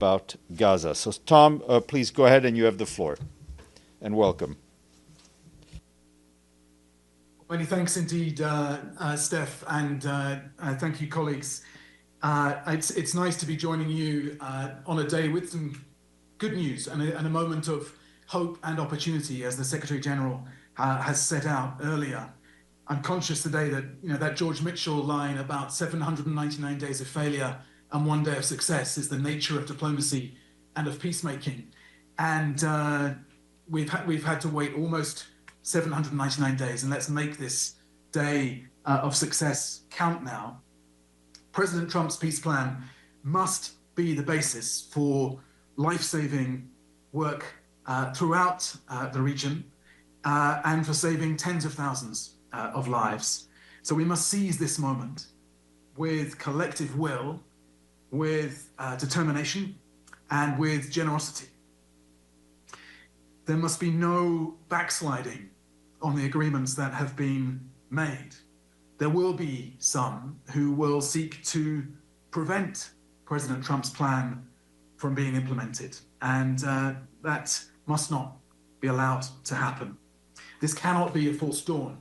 about Gaza. So, Tom, please go ahead and you have the floor. And welcome. Many thanks indeed, Steph, and thank you, colleagues. It's nice to be joining you on a day with some good news and a moment of hope and opportunity, as the Secretary General has set out earlier. I'm conscious today that that George Mitchell line about 799 days of failure and 1 day of success is the nature of diplomacy and of peacemaking, and we've had to wait almost 799 days, and let's make this day of success count now. President Trump's peace plan must be the basis for life-saving work throughout the region and for saving tens of thousands of lives. So we must seize this moment with collective will, with determination, and with generosity. There must be no backsliding on the agreements that have been made. There will be some who will seek to prevent President Trump's plan from being implemented, and that must not be allowed to happen. This cannot be a false dawn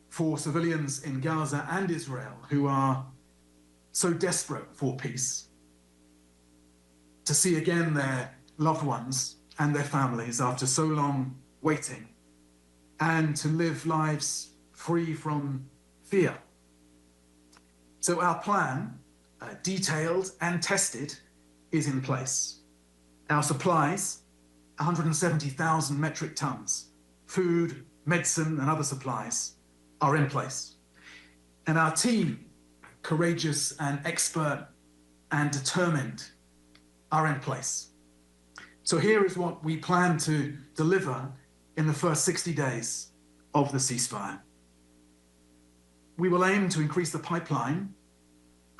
for civilians in Gaza and Israel who are so desperate for peace, to see again their loved ones and their families after so long waiting, and to live lives free from fear. So our plan, detailed and tested, is in place. Our supplies, 170,000 metric tons, food, medicine, and other supplies, are in place. And our team, courageous and expert and determined, are in place. So here is what we plan to deliver in the first 60 days of the ceasefire. We will aim to increase the pipeline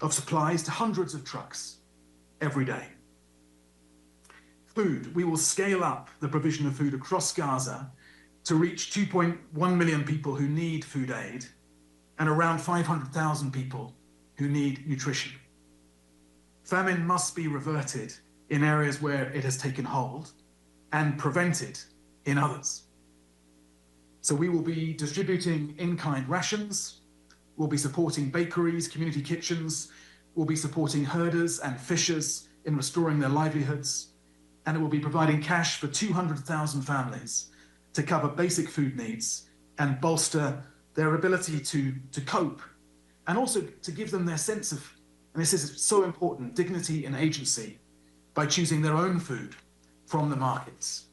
of supplies to hundreds of trucks every day. Food, we will scale up the provision of food across Gaza to reach 2.1 million people who need food aid and around 500,000 people who need nutrition. Famine must be reverted in areas where it has taken hold and prevented in others. So we will be distributing in-kind rations, we'll be supporting bakeries, community kitchens, we'll be supporting herders and fishers in restoring their livelihoods, and it will be providing cash for 200,000 families to cover basic food needs and bolster their ability to cope, and also to give them their sense of, and this is so important, dignity and agency by choosing their own food from the markets.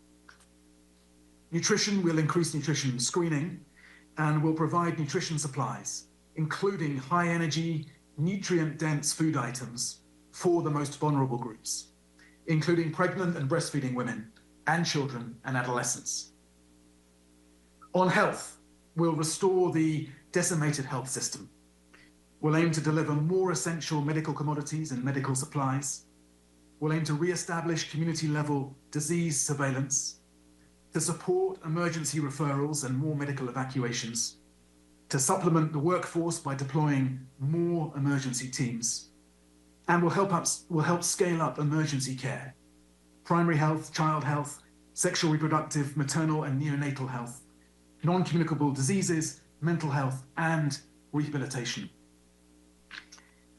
Nutrition, will increase nutrition screening and will provide nutrition supplies, including high energy, nutrient-dense food items for the most vulnerable groups, including pregnant and breastfeeding women and children and adolescents. On health, we'll restore the decimated health system. We'll aim to deliver more essential medical commodities and medical supplies. We'll aim to re-establish community-level disease surveillance, to support emergency referrals and more medical evacuations, to supplement the workforce by deploying more emergency teams, and will help scale up emergency care, primary health, child health, sexual, reproductive, maternal and neonatal health, non-communicable diseases, mental health, and rehabilitation.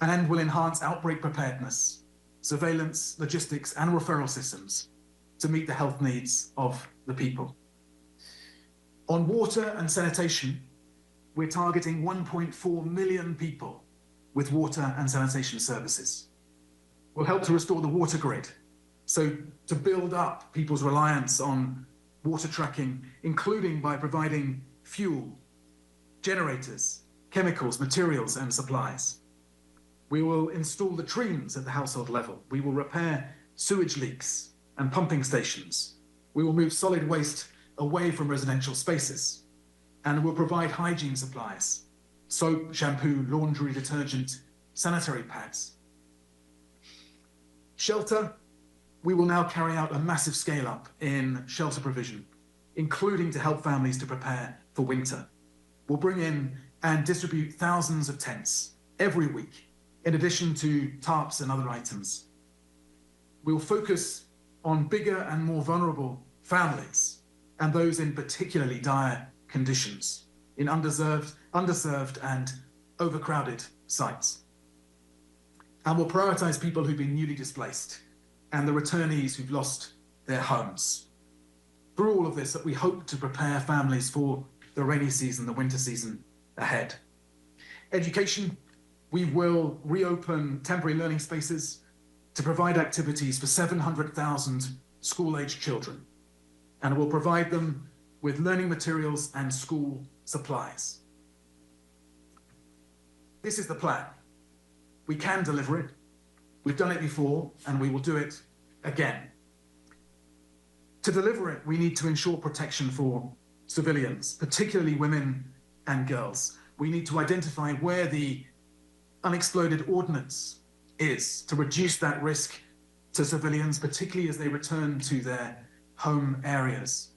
And will enhance outbreak preparedness, surveillance, logistics, and referral systems to meet the health needs of the people. On water and sanitation, we're targeting 1.4 million people with water and sanitation services. We'll help to restore the water grid, so to build up people's reliance on water tracking, including by providing fuel, generators, chemicals, materials, and supplies. We will install latrines at the household level. We will repair sewage leaks and pumping stations. We will move solid waste away from residential spaces, and we'll provide hygiene supplies, soap, shampoo, laundry, detergent, sanitary pads. Shelter, we will now carry out a massive scale-up in shelter provision, including to help families to prepare for winter. We'll bring in and distribute thousands of tents every week, in addition to tarps and other items. We'll focus on bigger and more vulnerable families and those in particularly dire conditions in underserved and overcrowded sites. And we'll prioritize people who've been newly displaced and the returnees who've lost their homes. Through all of this, we hope to prepare families for the rainy season, the winter season ahead. Education, we will reopen temporary learning spaces to provide activities for 700,000 school-aged children, and we'll provide them with learning materials and school supplies. This is the plan. We can deliver it. We've done it before, and we will do it again. To deliver it, we need to ensure protection for civilians, particularly women and girls. We need to identify where the unexploded ordnance is to reduce that risk to civilians, particularly as they return to their home areas.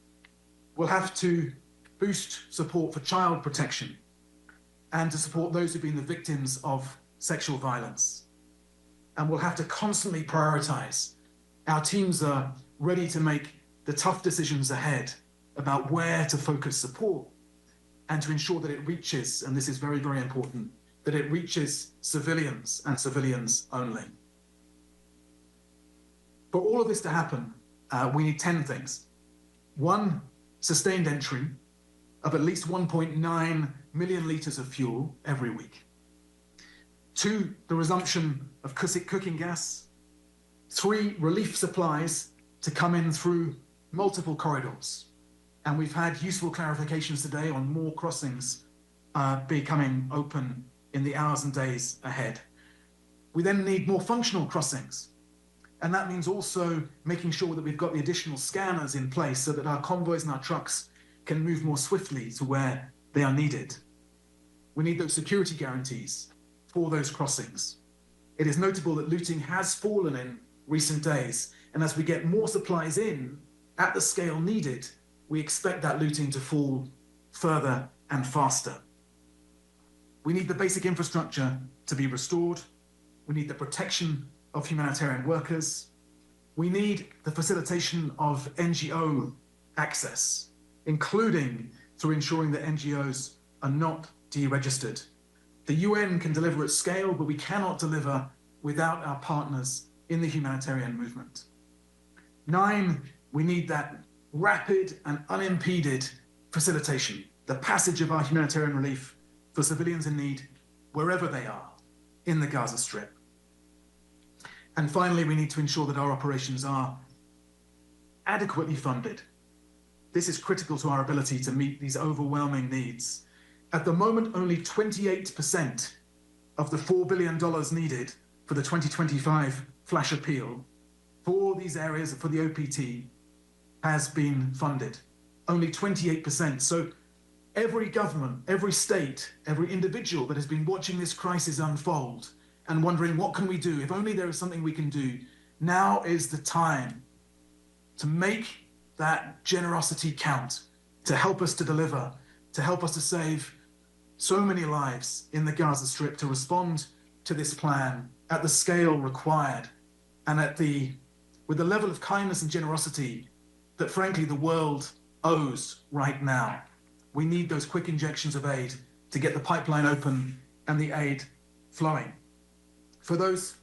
We'll have to boost support for child protection and to support those who've been the victims of sexual violence. And we'll have to constantly prioritize. Our teams are ready to make the tough decisions ahead about where to focus support and to ensure that it reaches, and this is very, very important, that it reaches civilians and civilians only. For all of this to happen, we need 10 things. 1, sustained entry of at least 1.9 million litres of fuel every week. 2, the resumption of cooking gas. 3, relief supplies to come in through multiple corridors. And we've had useful clarifications today on more crossings becoming open in the hours and days ahead. We then need more functional crossings. And that means also making sure that we've got the additional scanners in place so that our convoys and our trucks can move more swiftly to where they are needed. We need those security guarantees for those crossings. It is notable that looting has fallen in recent days, and as we get more supplies in at the scale needed, we expect that looting to fall further and faster. We need the basic infrastructure to be restored. We need the protection of humanitarian workers. We need the facilitation of NGO access, including through ensuring that NGOs are not deregistered. The UN can deliver at scale, but we cannot deliver without our partners in the humanitarian movement. 9, we need that rapid and unimpeded facilitation, the passage of our humanitarian relief for civilians in need wherever they are in the Gaza Strip. And finally, we need to ensure that our operations are adequately funded. This is critical to our ability to meet these overwhelming needs. At the moment, only 28% of the $4 billion needed for the 2025 flash appeal for these areas, for the OPT, has been funded. Only 28%. So every government, every state, every individual that has been watching this crisis unfold and wondering, what can we do? If only there is something we can do. Now is the time to make that generosity count, to help us to deliver, to help us to save so many lives in the Gaza Strip, to respond to this plan at the scale required and with the level of kindness and generosity that frankly the world owes right now. We need those quick injections of aid to get the pipeline open and the aid flowing. For those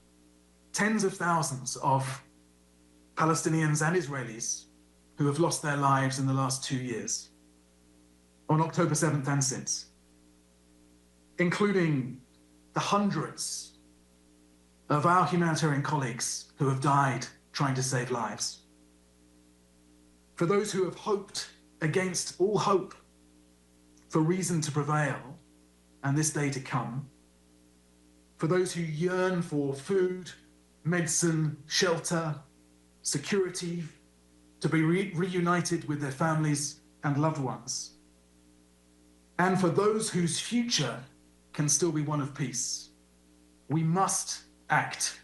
tens of thousands of Palestinians and Israelis who have lost their lives in the last 2 years, on October 7th and since, including the hundreds of our humanitarian colleagues who have died trying to save lives. For those who have hoped against all hope for reason to prevail and this day to come. For those who yearn for food, medicine, shelter, security, to be reunited with their families and loved ones. And for those whose future can still be one of peace. We must act,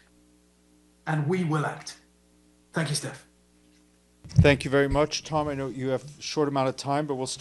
and we will act. Thank you, Steph. Thank you very much, Tom. I know you have a short amount of time, but we'll start